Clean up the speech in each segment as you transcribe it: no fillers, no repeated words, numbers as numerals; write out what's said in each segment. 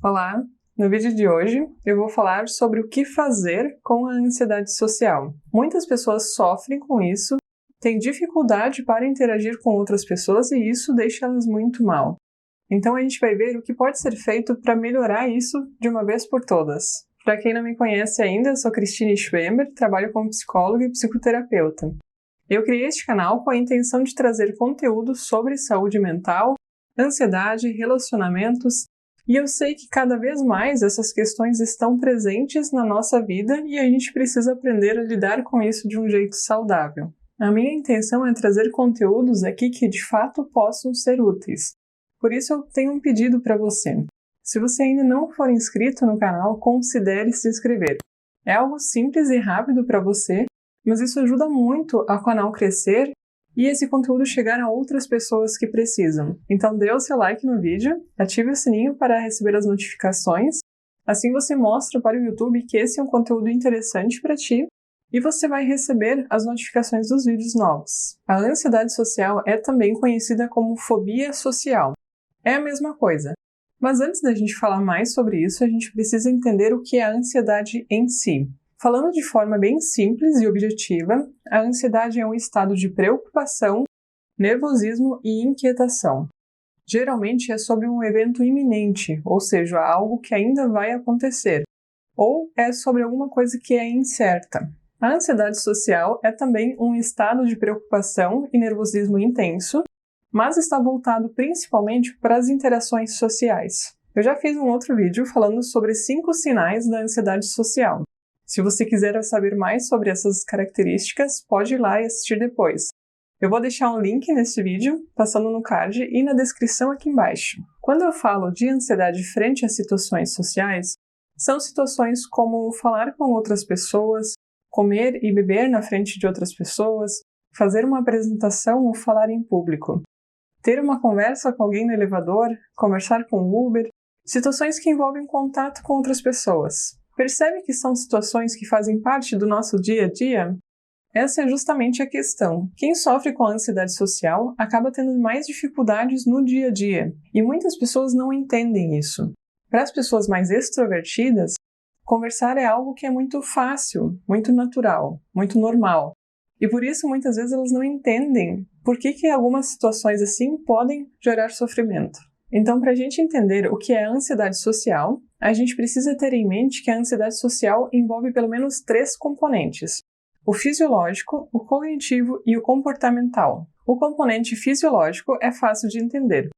Olá! No vídeo de hoje eu vou falar sobre o que fazer com a ansiedade social. Muitas pessoas sofrem com isso, têm dificuldade para interagir com outras pessoas e isso deixa elas muito mal. Então a gente vai ver o que pode ser feito para melhorar isso de uma vez por todas. Para quem não me conhece ainda, eu sou Christine Schwember, trabalho como psicóloga e psicoterapeuta. Eu criei este canal com a intenção de trazer conteúdo sobre saúde mental, ansiedade, relacionamentos, e eu sei que cada vez mais essas questões estão presentes na nossa vida e a gente precisa aprender a lidar com isso de um jeito saudável. A minha intenção é trazer conteúdos aqui que de fato possam ser úteis. Por isso eu tenho um pedido para você. Se você ainda não for inscrito no canal, considere se inscrever. É algo simples e rápido para você, mas isso ajuda muito ao canal crescer e esse conteúdo chegar a outras pessoas que precisam. Então dê o seu like no vídeo, ative o sininho para receber as notificações, assim você mostra para o YouTube que esse é um conteúdo interessante para ti e você vai receber as notificações dos vídeos novos. A ansiedade social é também conhecida como fobia social. É a mesma coisa. Mas antes da gente falar mais sobre isso, a gente precisa entender o que é a ansiedade em si. Falando de forma bem simples e objetiva, a ansiedade é um estado de preocupação, nervosismo e inquietação. Geralmente é sobre um evento iminente, ou seja, algo que ainda vai acontecer, ou é sobre alguma coisa que é incerta. A ansiedade social é também um estado de preocupação e nervosismo intenso, mas está voltado principalmente para as interações sociais. Eu já fiz um outro vídeo falando sobre 5 sinais da ansiedade social. Se você quiser saber mais sobre essas características, pode ir lá e assistir depois. Eu vou deixar um link nesse vídeo, passando no card e na descrição aqui embaixo. Quando eu falo de ansiedade frente a situações sociais, são situações como falar com outras pessoas, comer e beber na frente de outras pessoas, fazer uma apresentação ou falar em público, ter uma conversa com alguém no elevador, conversar com o Uber, situações que envolvem contato com outras pessoas. Percebe que são situações que fazem parte do nosso dia a dia? Essa é justamente a questão. Quem sofre com a ansiedade social acaba tendo mais dificuldades no dia a dia, e muitas pessoas não entendem isso. Para as pessoas mais extrovertidas, conversar é algo que é muito fácil, muito natural, muito normal. E por isso muitas vezes elas não entendem por que algumas situações assim podem gerar sofrimento. Então, para a gente entender o que é a ansiedade social, a gente precisa ter em mente que a ansiedade social envolve pelo menos 3 componentes: o fisiológico, o cognitivo e o comportamental. O componente fisiológico é fácil de entender.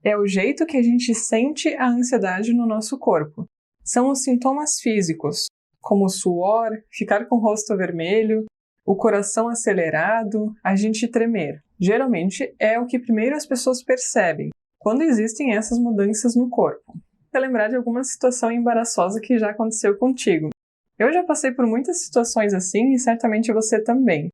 É o jeito que a gente sente a ansiedade no nosso corpo. São os sintomas físicos, como suor, ficar com o rosto vermelho, o coração acelerado, a gente tremer. Geralmente é o que primeiro as pessoas percebem quando existem essas mudanças no corpo. Vou lembrar de alguma situação embaraçosa que já aconteceu contigo. Eu já passei por muitas situações assim e certamente você também.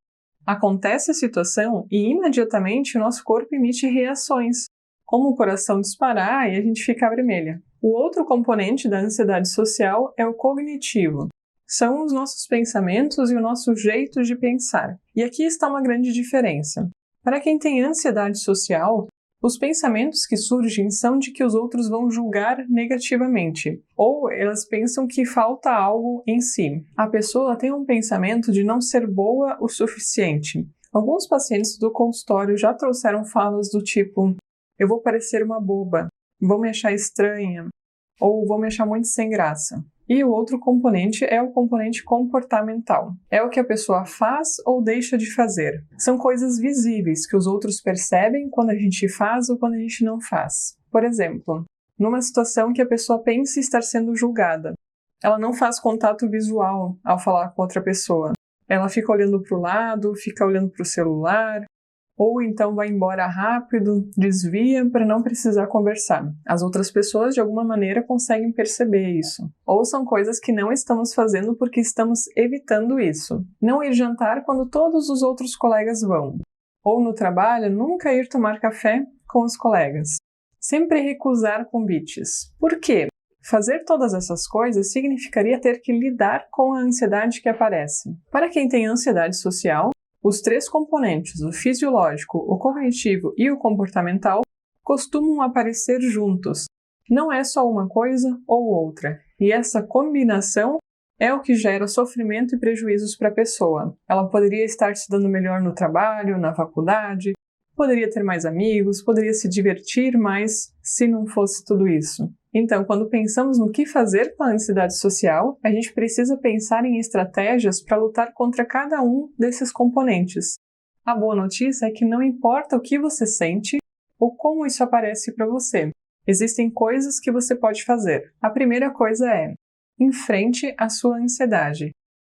Acontece a situação e imediatamente o nosso corpo emite reações, como o coração disparar e a gente ficar vermelha. O outro componente da ansiedade social é o cognitivo. São os nossos pensamentos e o nosso jeito de pensar. E aqui está uma grande diferença. Para quem tem ansiedade social, os pensamentos que surgem são de que os outros vão julgar negativamente, ou elas pensam que falta algo em si. A pessoa tem um pensamento de não ser boa o suficiente. Alguns pacientes do consultório já trouxeram falas do tipo: eu vou parecer uma boba, vão me achar estranha, ou vão me achar muito sem graça. E o outro componente é o componente comportamental. É o que a pessoa faz ou deixa de fazer. São coisas visíveis que os outros percebem quando a gente faz ou quando a gente não faz. Por exemplo, numa situação que a pessoa pensa estar sendo julgada, ela não faz contato visual ao falar com outra pessoa. Ela fica olhando para o lado, fica olhando para o celular, ou então vai embora rápido, desvia para não precisar conversar. As outras pessoas, de alguma maneira, conseguem perceber isso. Ou são coisas que não estamos fazendo porque estamos evitando isso. Não ir jantar quando todos os outros colegas vão. Ou no trabalho, nunca ir tomar café com os colegas. Sempre recusar convites. Por quê? Fazer todas essas coisas significaria ter que lidar com a ansiedade que aparece. Para quem tem ansiedade social, os 3 componentes, o fisiológico, o cognitivo e o comportamental, costumam aparecer juntos. Não é só uma coisa ou outra, e essa combinação é o que gera sofrimento e prejuízos para a pessoa. Ela poderia estar se dando melhor no trabalho, na faculdade, poderia ter mais amigos, poderia se divertir mais se não fosse tudo isso. Então, quando pensamos no que fazer com a ansiedade social, a gente precisa pensar em estratégias para lutar contra cada um desses componentes. A boa notícia é que não importa o que você sente ou como isso aparece para você, existem coisas que você pode fazer. A primeira coisa é: enfrente a sua ansiedade.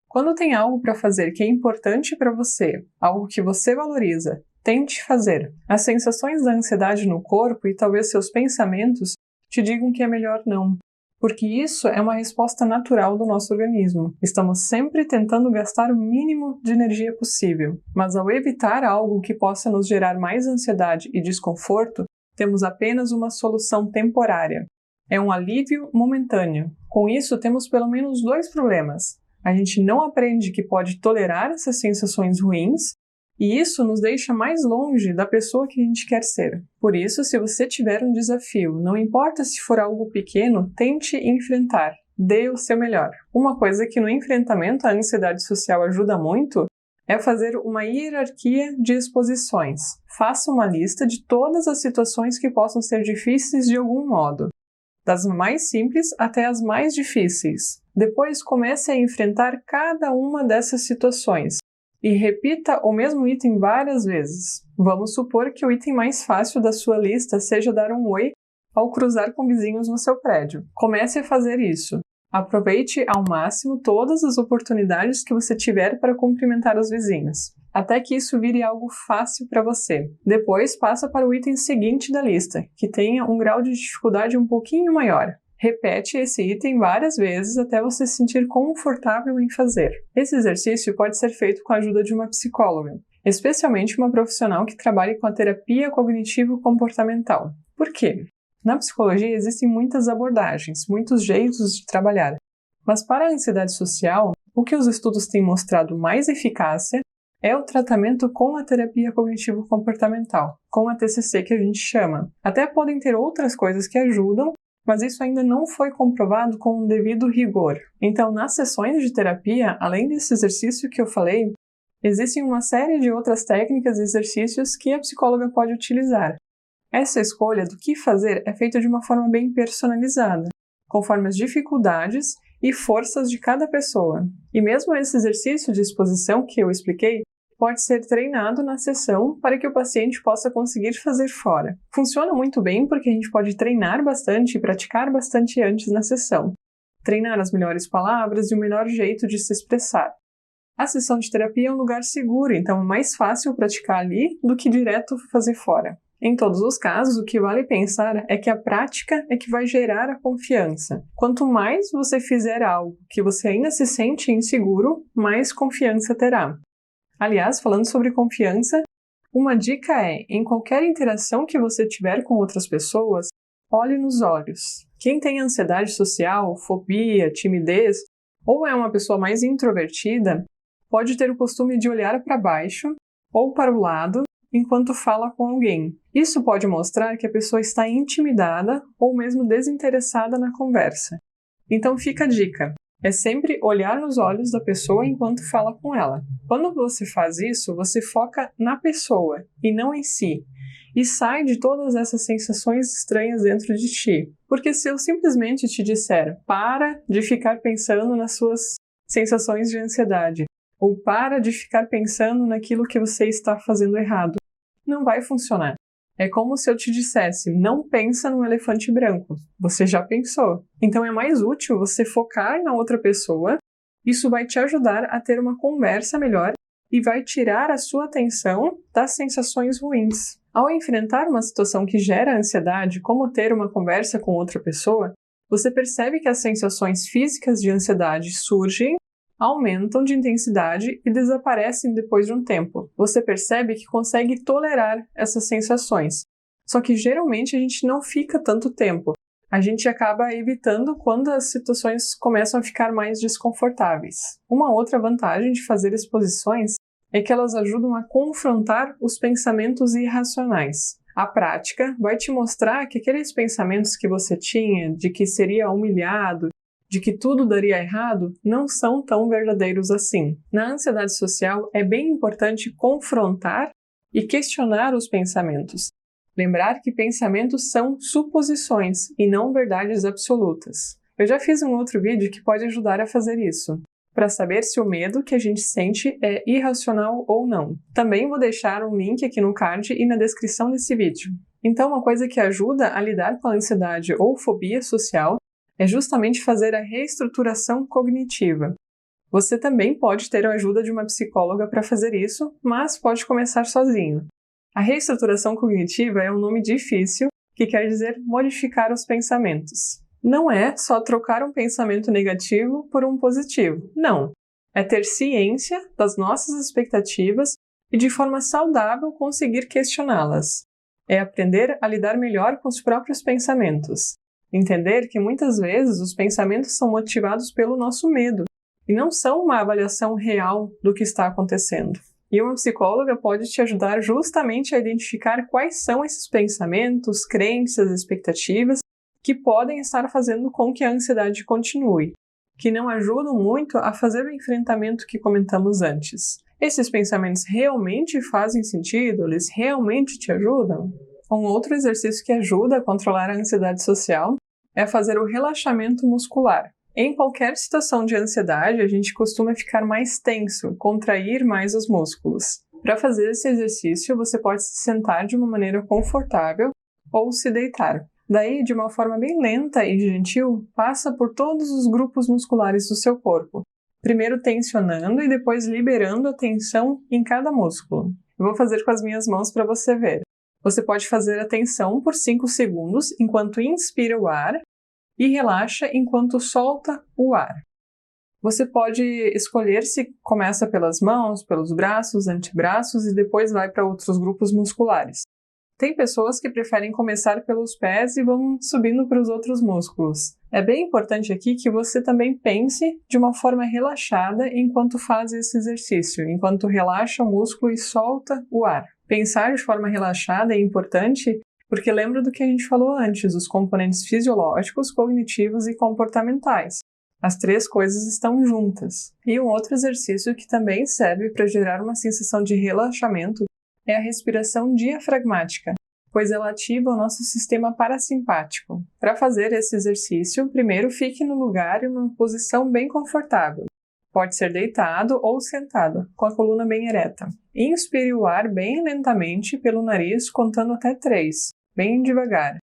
Quando tem algo para fazer que é importante para você, algo que você valoriza, tente fazer. As sensações da ansiedade no corpo e talvez seus pensamentos te digam que é melhor não, porque isso é uma resposta natural do nosso organismo. Estamos sempre tentando gastar o mínimo de energia possível, mas ao evitar algo que possa nos gerar mais ansiedade e desconforto, temos apenas uma solução temporária. É um alívio momentâneo. Com isso, temos pelo menos 2 problemas. A gente não aprende que pode tolerar essas sensações ruins, e isso nos deixa mais longe da pessoa que a gente quer ser. Por isso, se você tiver um desafio, não importa se for algo pequeno, tente enfrentar. Dê o seu melhor. Uma coisa que no enfrentamento à ansiedade social ajuda muito é fazer uma hierarquia de exposições. Faça uma lista de todas as situações que possam ser difíceis de algum modo, das mais simples até as mais difíceis. Depois comece a enfrentar cada uma dessas situações e repita o mesmo item várias vezes. Vamos supor que o item mais fácil da sua lista seja dar um oi ao cruzar com vizinhos no seu prédio. Comece a fazer isso. Aproveite ao máximo todas as oportunidades que você tiver para cumprimentar os vizinhos, até que isso vire algo fácil para você. Depois, passa para o item seguinte da lista, que tenha um grau de dificuldade um pouquinho maior. Repete esse item várias vezes até você se sentir confortável em fazer. Esse exercício pode ser feito com a ajuda de uma psicóloga, especialmente uma profissional que trabalhe com a terapia cognitivo-comportamental. Por quê? Na psicologia existem muitas abordagens, muitos jeitos de trabalhar, mas para a ansiedade social, o que os estudos têm mostrado mais eficácia é o tratamento com a terapia cognitivo-comportamental, com a TCC que a gente chama. Até podem ter outras coisas que ajudam, mas isso ainda não foi comprovado com o devido rigor. Então, nas sessões de terapia, além desse exercício que eu falei, existem uma série de outras técnicas e exercícios que a psicóloga pode utilizar. Essa escolha do que fazer é feita de uma forma bem personalizada, conforme as dificuldades e forças de cada pessoa. E mesmo esse exercício de exposição que eu expliquei, pode ser treinado na sessão para que o paciente possa conseguir fazer fora. Funciona muito bem porque a gente pode treinar bastante e praticar bastante antes na sessão. Treinar as melhores palavras e o melhor jeito de se expressar. A sessão de terapia é um lugar seguro, então é mais fácil praticar ali do que direto fazer fora. Em todos os casos, o que vale pensar é que a prática é que vai gerar a confiança. Quanto mais você fizer algo que você ainda se sente inseguro, mais confiança terá. Aliás, falando sobre confiança, uma dica é, em qualquer interação que você tiver com outras pessoas, olhe nos olhos. Quem tem ansiedade social, fobia, timidez, ou é uma pessoa mais introvertida, pode ter o costume de olhar para baixo ou para o lado enquanto fala com alguém. Isso pode mostrar que a pessoa está intimidada ou mesmo desinteressada na conversa. Então fica a dica. É sempre olhar nos olhos da pessoa enquanto fala com ela. Quando você faz isso, você foca na pessoa e não em si. E sai de todas essas sensações estranhas dentro de ti. Porque se eu simplesmente te disser, para de ficar pensando nas suas sensações de ansiedade, ou para de ficar pensando naquilo que você está fazendo errado, não vai funcionar. É como se eu te dissesse, não pensa no elefante branco. Você já pensou. Então é mais útil você focar na outra pessoa. Isso vai te ajudar a ter uma conversa melhor e vai tirar a sua atenção das sensações ruins. Ao enfrentar uma situação que gera ansiedade, como ter uma conversa com outra pessoa, você percebe que as sensações físicas de ansiedade surgem, aumentam de intensidade e desaparecem depois de um tempo. Você percebe que consegue tolerar essas sensações. Só que geralmente a gente não fica tanto tempo. A gente acaba evitando quando as situações começam a ficar mais desconfortáveis. Uma outra vantagem de fazer exposições é que elas ajudam a confrontar os pensamentos irracionais. A prática vai te mostrar que aqueles pensamentos que você tinha de que seria humilhado, de que tudo daria errado, não são tão verdadeiros assim. Na ansiedade social, é bem importante confrontar e questionar os pensamentos. Lembrar que pensamentos são suposições e não verdades absolutas. Eu já fiz um outro vídeo que pode ajudar a fazer isso, para saber se o medo que a gente sente é irracional ou não. Também vou deixar um link aqui no card e na descrição desse vídeo. Então, uma coisa que ajuda a lidar com a ansiedade ou fobia social é justamente fazer a reestruturação cognitiva. Você também pode ter a ajuda de uma psicóloga para fazer isso, mas pode começar sozinho. A reestruturação cognitiva é um nome difícil que quer dizer modificar os pensamentos. Não é só trocar um pensamento negativo por um positivo. Não. É ter ciência das nossas expectativas e, de forma saudável, conseguir questioná-las. É aprender a lidar melhor com os próprios pensamentos. Entender que muitas vezes os pensamentos são motivados pelo nosso medo e não são uma avaliação real do que está acontecendo. E uma psicóloga pode te ajudar justamente a identificar quais são esses pensamentos, crenças, expectativas que podem estar fazendo com que a ansiedade continue, que não ajudam muito a fazer o enfrentamento que comentamos antes. Esses pensamentos realmente fazem sentido? Eles realmente te ajudam? Um outro exercício que ajuda a controlar a ansiedade social é fazer o relaxamento muscular. Em qualquer situação de ansiedade, a gente costuma ficar mais tenso, contrair mais os músculos. Para fazer esse exercício, você pode se sentar de uma maneira confortável ou se deitar. Daí, de uma forma bem lenta e gentil, passa por todos os grupos musculares do seu corpo, primeiro tensionando e depois liberando a tensão em cada músculo. Eu vou fazer com as minhas mãos para você ver. Você pode fazer a tensão por 5 segundos enquanto inspira o ar e relaxa enquanto solta o ar. Você pode escolher se começa pelas mãos, pelos braços, antebraços e depois vai para outros grupos musculares. Tem pessoas que preferem começar pelos pés e vão subindo para os outros músculos. É bem importante aqui que você também pense de uma forma relaxada enquanto faz esse exercício, enquanto relaxa o músculo e solta o ar. Pensar de forma relaxada é importante porque lembra do que a gente falou antes, os componentes fisiológicos, cognitivos e comportamentais. As 3 coisas estão juntas. E um outro exercício que também serve para gerar uma sensação de relaxamento é a respiração diafragmática, pois ela ativa o nosso sistema parasimpático. Para fazer esse exercício, primeiro fique no lugar em uma posição bem confortável. Pode ser deitado ou sentado, com a coluna bem ereta. Inspire o ar bem lentamente pelo nariz, contando até 3, bem devagar.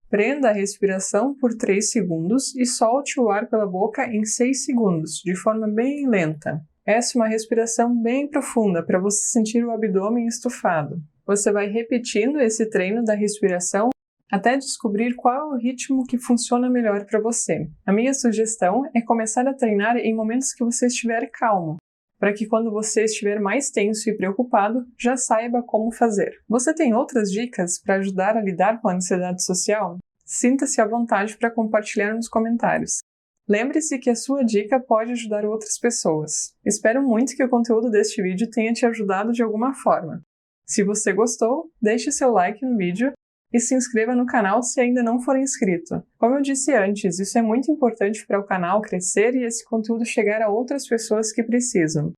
Prenda a respiração por 3 segundos e solte o ar pela boca em 6 segundos, de forma bem lenta. Essa é uma respiração bem profunda para você sentir o abdômen estufado. Você vai repetindo esse treino da respiração até descobrir qual é o ritmo que funciona melhor para você. A minha sugestão é começar a treinar em momentos que você estiver calmo, para que quando você estiver mais tenso e preocupado, já saiba como fazer. Você tem outras dicas para ajudar a lidar com a ansiedade social? Sinta-se à vontade para compartilhar nos comentários. Lembre-se que a sua dica pode ajudar outras pessoas. Espero muito que o conteúdo deste vídeo tenha te ajudado de alguma forma. Se você gostou, deixe seu like no vídeo e se inscreva no canal se ainda não for inscrito. Como eu disse antes, isso é muito importante para o canal crescer e esse conteúdo chegar a outras pessoas que precisam.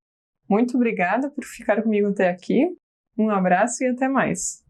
Muito obrigada por ficar comigo até aqui, um abraço e até mais!